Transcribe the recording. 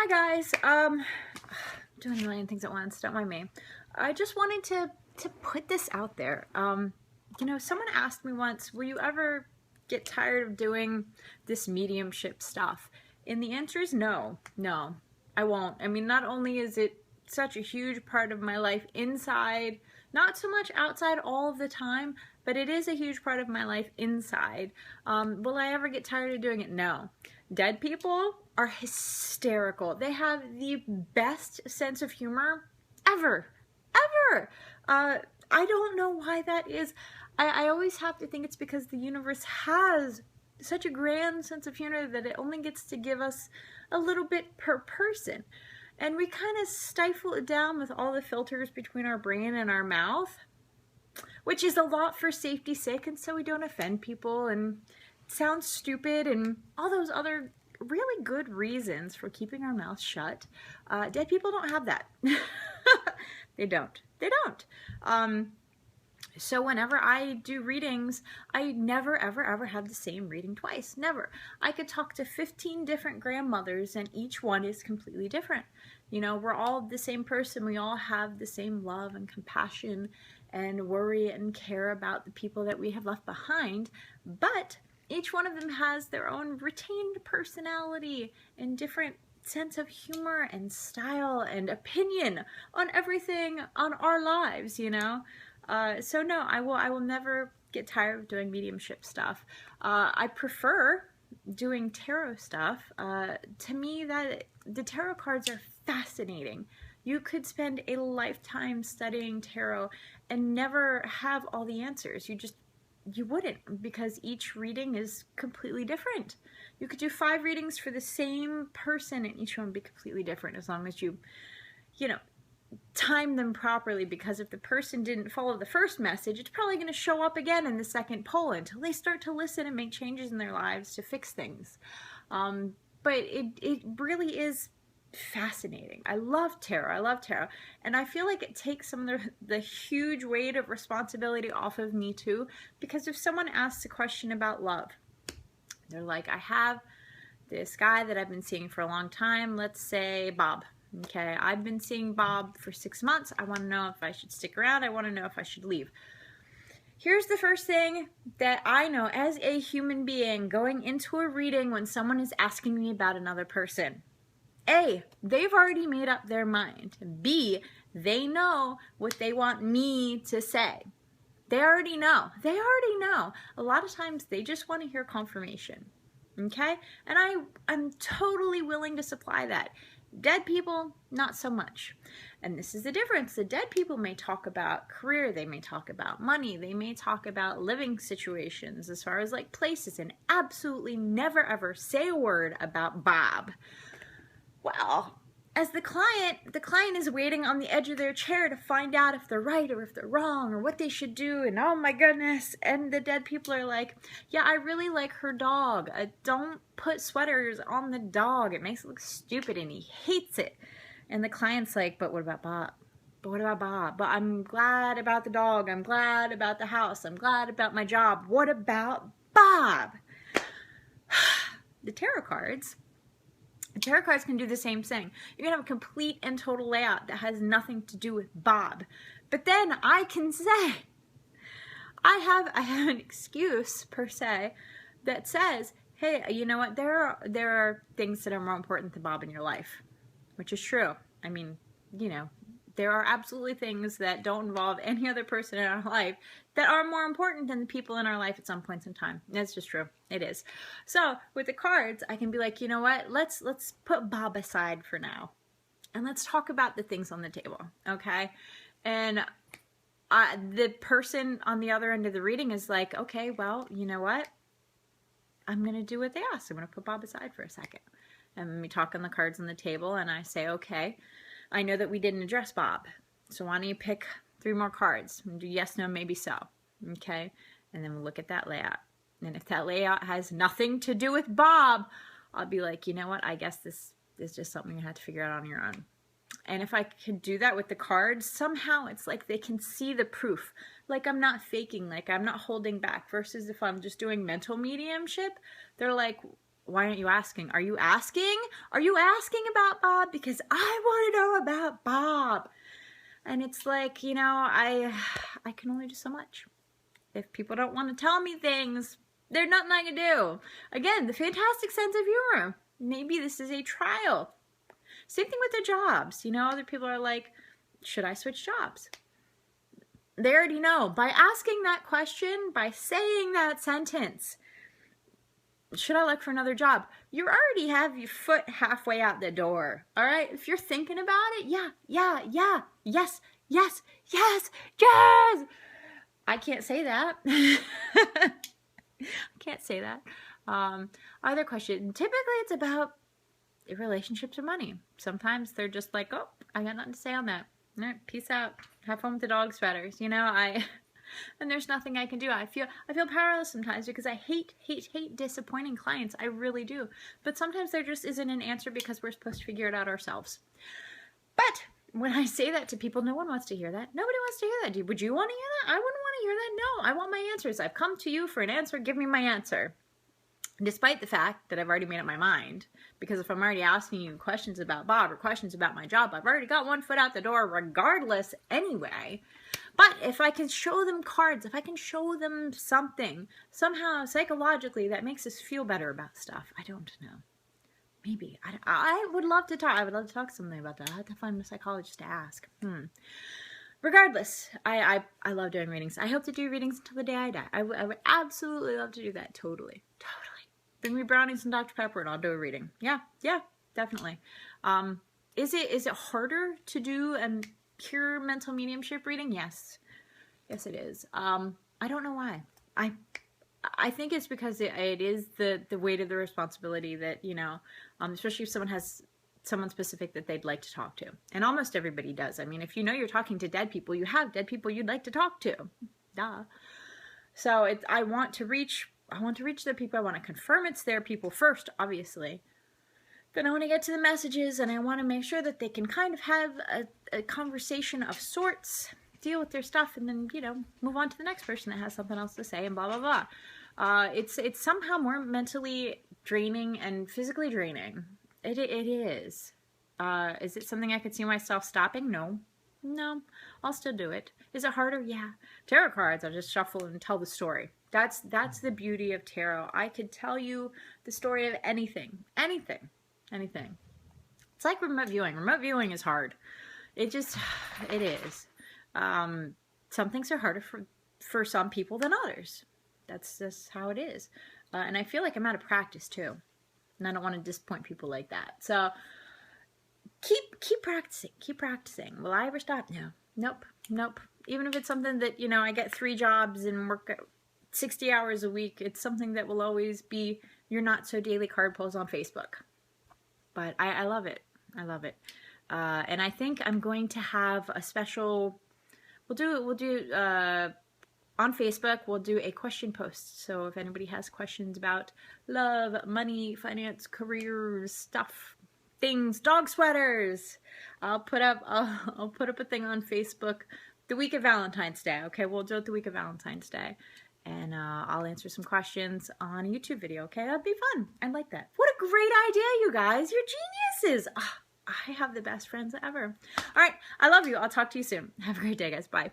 Hi guys, doing a million things at once, don't mind me. I just wanted to put this out there. Someone asked me once, will you ever get tired of doing this mediumship stuff? And the answer is no, I won't. I mean, not only is it such a huge part of my life inside, not so much outside all of the time, but it is a huge part of my life inside. Will I ever get tired of doing it? No. Dead people are hysterical. They have the best sense of humor ever. I don't know why that is. I always have to think it's because the universe has such a grand sense of humor that it only gets to give us a little bit per person. And we kind of stifle it down with all the filters between our brain and our mouth, which is a lot for safety's sake, and so we don't offend people and sound stupid and all those other really good reasons for keeping our mouths shut. Dead people don't have that. They don't. So whenever I do readings, I never, ever have the same reading twice. Never. I could talk to 15 different grandmothers and each one is completely different. You know, we're all the same person. We all have the same love and compassion and worry and care about the people that we have left behind. But each one of them has their own retained personality and different sense of humor and style and opinion on everything on our lives, you know? So no, I will never get tired of doing mediumship stuff. I prefer doing tarot stuff. To me, that the tarot cards are fascinating. You could spend a lifetime studying tarot and never have all the answers. You wouldn't, because each reading is completely different. You could do 5 readings for the same person and each one would be completely different as long as you time them properly, because if the person didn't follow the first message, it's probably going to show up again in the second pull until they start to listen and make changes in their lives to fix things. But it really is fascinating. I love tarot, and I feel like it takes some of the huge weight of responsibility off of me too, because if someone asks a question about love, they're like, I have this guy that I've been seeing for a long time, let's say Bob. Okay, I've been seeing Bob for 6 months. I want to know if I should stick around. I want to know if I should leave. Here's the first thing that I know as a human being going into a reading when someone is asking me about another person. A, they've already made up their mind. B, they know what they want me to say. They already know. A lot of times they just want to hear confirmation. Okay? And I'm totally willing to supply that. Dead people, not so much. And this is the difference. The dead people may talk about career, they may talk about money, they may talk about living situations as far as like places, and absolutely never ever say a word about Bob. Well, as the client is waiting on the edge of their chair to find out if they're right or if they're wrong or what they should do, and oh my goodness, and the dead people are like, yeah, I really like her dog. Don't put sweaters on the dog. It makes it look stupid and he hates it. And the client's like, but what about Bob? But I'm glad about the dog. I'm glad about the house. I'm glad about my job. What about Bob? The tarot cards can do the same thing. You're going to have a complete and total layout that has nothing to do with Bob. But then I can say, I have an excuse, per se, that says, hey, you know what, there are things that are more important than Bob in your life, which is true. I mean, there are absolutely things that don't involve any other person in our life that are more important than the people in our life at some points in time. That's just true. It is. So with the cards, I can be like, you know what? Let's put Bob aside for now, and let's talk about the things on the table, okay? And the person on the other end of the reading is like, okay, well, you know what? I'm going to do what they asked. I'm going to put Bob aside for a second. And we talk on the cards on the table, and I say, okay, I know that we didn't address Bob, so why don't you pick 3 more cards and do yes, no, maybe so, okay? And then we'll look at that layout. And if that layout has nothing to do with Bob, I'll be like, you know what, I guess this is just something you have to figure out on your own. And if I could do that with the cards, somehow it's like they can see the proof. Like I'm not faking, like I'm not holding back, versus if I'm just doing mental mediumship, they're like, why aren't you asking? Are you asking? Are you asking about Bob? Because I want to know about Bob. And it's like, you know, I can only do so much. If people don't want to tell me things, there's nothing I can do. Again, the fantastic sense of humor. Maybe this is a trial. Same thing with the jobs. You know, other people are like, should I switch jobs? They already know. By asking that question, by saying that sentence, should I look for another job? You already have your foot halfway out the door. All right? If you're thinking about it, yeah, yes. I can't say that. I can't say that. Other question. Typically, it's about relationships or money. Sometimes they're just like, oh, I got nothing to say on that. All right, peace out. Have fun with the dog sweaters. You know, and there's nothing I can do. I feel powerless sometimes because I hate disappointing clients. I really do. But sometimes there just isn't an answer because we're supposed to figure it out ourselves. But when I say that to people, no one wants to hear that. Nobody wants to hear that. Would you want to hear that? I wouldn't want to hear that. No, I want my answers. I've come to you for an answer. Give me my answer. Despite the fact that I've already made up my mind, because if I'm already asking you questions about Bob or questions about my job, I've already got one foot out the door regardless anyway. But if I can show them cards, if I can show them something, somehow psychologically that makes us feel better about stuff, I don't know. Maybe. I would love to talk. I would love to talk to somebody about that. I have to find a psychologist to ask. Regardless, I love doing readings. I hope to do readings until the day I die. I would absolutely love to do that. Totally. Bring me brownies and Dr. Pepper and I'll do a reading. Yeah, definitely. Is it harder to do a pure mental mediumship reading? Yes, it is. I don't know why. I think it's because it is the weight of the responsibility that, you know, especially if someone has someone specific that they'd like to talk to. And almost everybody does. I mean, if you know you're talking to dead people, you have dead people you'd like to talk to. Duh. So I want to reach the people. I want to confirm it's their people first, obviously. Then I want to get to the messages, and I want to make sure that they can kind of have a conversation of sorts, deal with their stuff, and then, you know, move on to the next person that has something else to say, and blah, blah, blah. It's somehow more mentally draining and physically draining. It is. Is it something I could see myself stopping? No. I'll still do it. Is it harder? Yeah. Tarot cards, I'll just shuffle and tell the story. That's the beauty of tarot. I could tell you the story of anything. It's like remote viewing. Remote viewing is hard. It is. Some things are harder for some people than others. That's just how it is. And I feel like I'm out of practice too. And I don't want to disappoint people like that. So keep practicing. Will I ever stop? No. Nope. Even if it's something that, you know, I get 3 jobs and work 60 hours a week, it's something that will always be your not so daily card pulls on Facebook. But I love it. And I think I'm going to have a special, we'll do on Facebook, we'll do a question post. So if anybody has questions about love, money, finance, career, stuff, things, dog sweaters, I'll put up a thing on Facebook the week of Valentine's Day. Okay, we'll do it the week of Valentine's Day. And I'll answer some questions on a YouTube video, okay? That'd be fun. I like that. What a great idea, you guys. You're geniuses. I have the best friends ever. All right, I love you. I'll talk to you soon. Have a great day, guys. Bye.